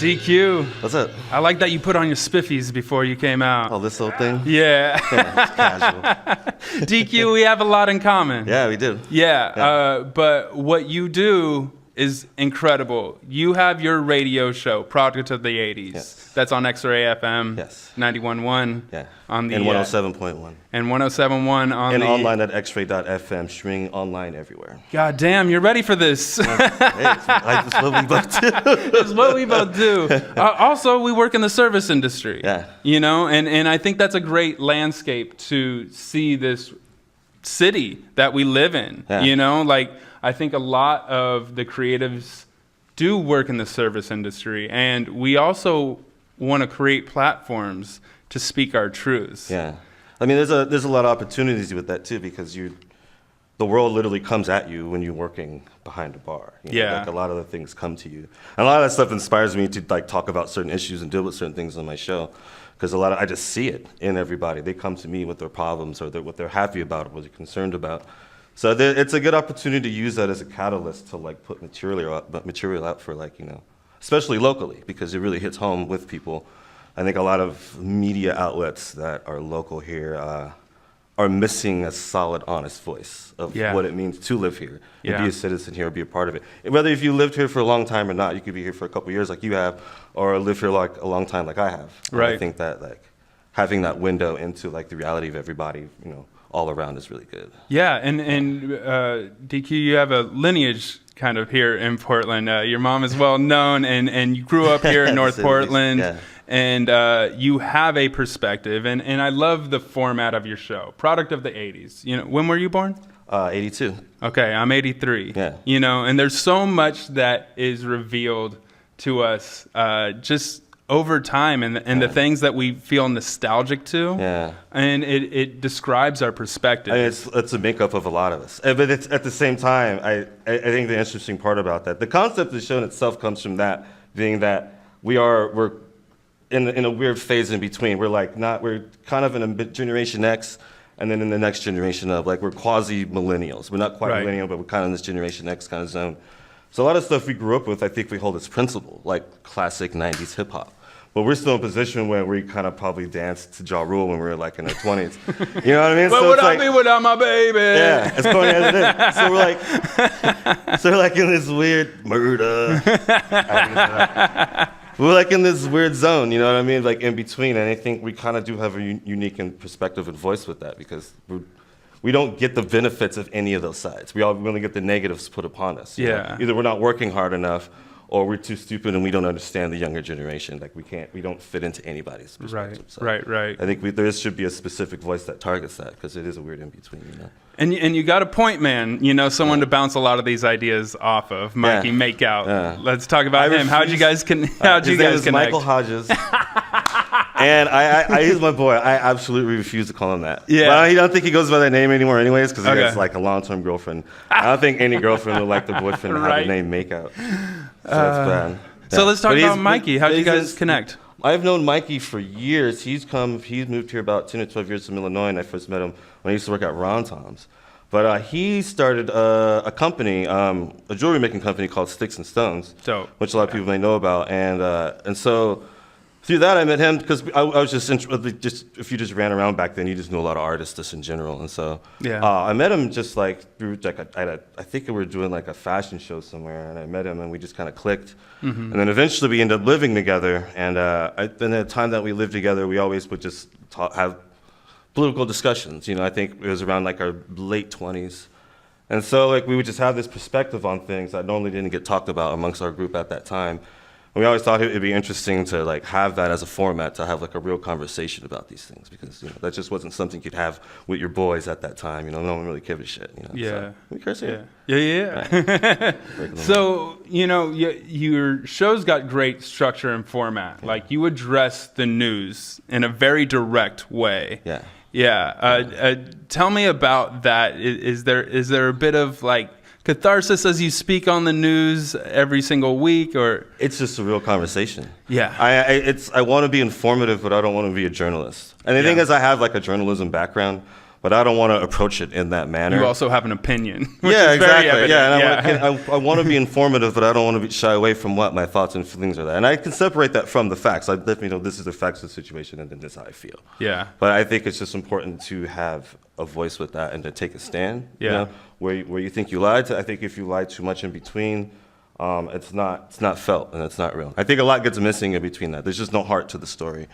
DQ. What's up? I like that you put on your spiffies before you came out. Oh, this whole thing? Yeah. It's casual. DQ, we have a lot in common. Yeah, we do. Yeah. But what you do is incredible. You have your radio show, Product of the 80s. Yes. That's on X-Ray FM. Yes. 91.1. Yeah. On the, and 107.1. And 107.1 on and the... online at xray.fm, streaming online everywhere. God damn, you're ready for this. Hey, it's what we both do. It's what we both do. Also, we work in the service industry. Yeah. You know, and I think that's a great landscape to see this city that we live in. Yeah. You know, like, I think a lot of the creatives do work in the service industry, and we also want to create platforms to speak our truths. Yeah. I mean, there's a lot of opportunities with that, too, because the world literally comes at you when you're working behind a bar. You know, Yeah. like a lot of the things come to you. And a lot of that stuff inspires me to like talk about certain issues and deal with certain things on my show. Because I just see it in everybody. They come to me with their problems or what they're happy about or what they're concerned about. So it's a good opportunity to use that as a catalyst to like put material out for like, you know, especially locally, because it really hits home with people. I think a lot of media outlets that are local here are missing a solid, honest voice of what it means to live here and be a citizen here, or be a part of it. Whether if you lived here for a long time or not, you could be here for a couple of years like you have, or live here like a long time like I have. Right. And I think that like having that window into like the reality of everybody, you know, all around is really good. Yeah, and DQ, you have a lineage kind of here in Portland. Your mom is well known, and you grew up here in North Portland. Yeah. And you have a perspective, and I love the format of your show, Product of the 80s. You know, when were you born? 82. Okay, I'm 83. Yeah. You know, and there's so much that is revealed to us just over time, and the things that we feel nostalgic to. Yeah. And it describes our perspective. I mean, it's a makeup of a lot of us. But it's, at the same time, I think the interesting part about that, the concept of the show in itself comes from that, being that we're in a weird phase in between. We're kind of in a generation X, and then in the next generation of, like, we're quasi-millennials. We're not quite millennial, but we're kind of in this generation X kind of zone. So a lot of stuff we grew up with, I think we hold as principle, like classic 90s hip-hop. But we're still in a position where we kind of probably danced to Ja Rule when we were like in our 20s. You know what I mean? What would I be without my baby? Yeah, as corny as it is. So we're like in this weird murder. We're like in this weird zone, you know what I mean? Like in between. And I think we kind of do have a unique perspective and voice with that, because we don't get the benefits of any of those sides. We only get the negatives put upon us. You know? Either we're not working hard enough, or we're too stupid and we don't understand the younger generation. Like we don't fit into anybody's perspective. Right. I think there should be a specific voice that targets that, because it is a weird in-between, you know? And you got a point, man. You know, someone to bounce a lot of these ideas off of. Mikey Makeout. Yeah. Let's talk about him. How'd you guys connect? Michael Hodges. And he's my boy. I absolutely refuse to call him that. Yeah. But I don't think he goes by that name anymore anyways, because he has like a long-term girlfriend. I don't think any girlfriend would like the boyfriend to have the name Makeout. So that's bad. So let's talk about Mikey. How'd you guys connect? I've known Mikey for years. He's moved here about 10 or 12 years from Illinois, and I first met him when I used to work at Ron Tom's. But he started a company, a jewelry making company called Sticks and Stones, which a lot of people may know about. And so through that, I met him because I was if you just ran around back then, you just knew a lot of artists just in general. And so I met him just like through, like I think we were doing like a fashion show somewhere, and I met him and we just kind of clicked. Mm-hmm. And then eventually we ended up living together. And in the time that we lived together, we always would just have political discussions. You know, I think it was around like our late 20s. And so like we would just have this perspective on things that normally didn't get talked about amongst our group at that time. We always thought it'd be interesting to like have that as a format, to have like a real conversation about these things, because, you know, that just wasn't something you'd have with your boys at that time. You know, no one really gave a shit. You know? Yeah. So, we curse here? Yeah. Right. So, you know, your show's got great structure and format. Yeah. Like, you address the news in a very direct way. Yeah. Yeah. Tell me about that. Is there a bit of like catharsis as you speak on the news every single week, or it's just a real conversation? Yeah. I want to be informative, but I don't want to be a journalist. And the thing is, I have like a journalism background, but I don't want to approach it in that manner. You also have an opinion. Which Yeah, is very exactly. evident. And I want to be informative, but I don't want to shy away from what my thoughts and feelings are. That, and I can separate that from the facts. I definitely know this is the facts of the situation, and then this is how I feel. Yeah. But I think it's just important to have a voice with that and to take a stand. Yeah. You know, where you think you lied. I think if you lied too much in between, it's not felt and it's not real. I think a lot gets missing in between that. There's just no heart to the story.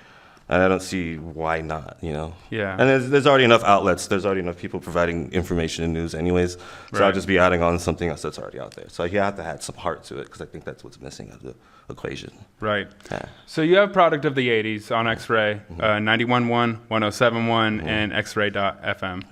And I don't see why not, you know? Yeah. And there's already enough outlets. There's already enough people providing information and news anyways. So Right. I'll just be adding on something else that's already out there. So you have to add some heart to it because I think that's what's missing of the equation. Right. Yeah. So you have product of the 80s on X-Ray, 91.1, 107.1, and X-Ray.fm.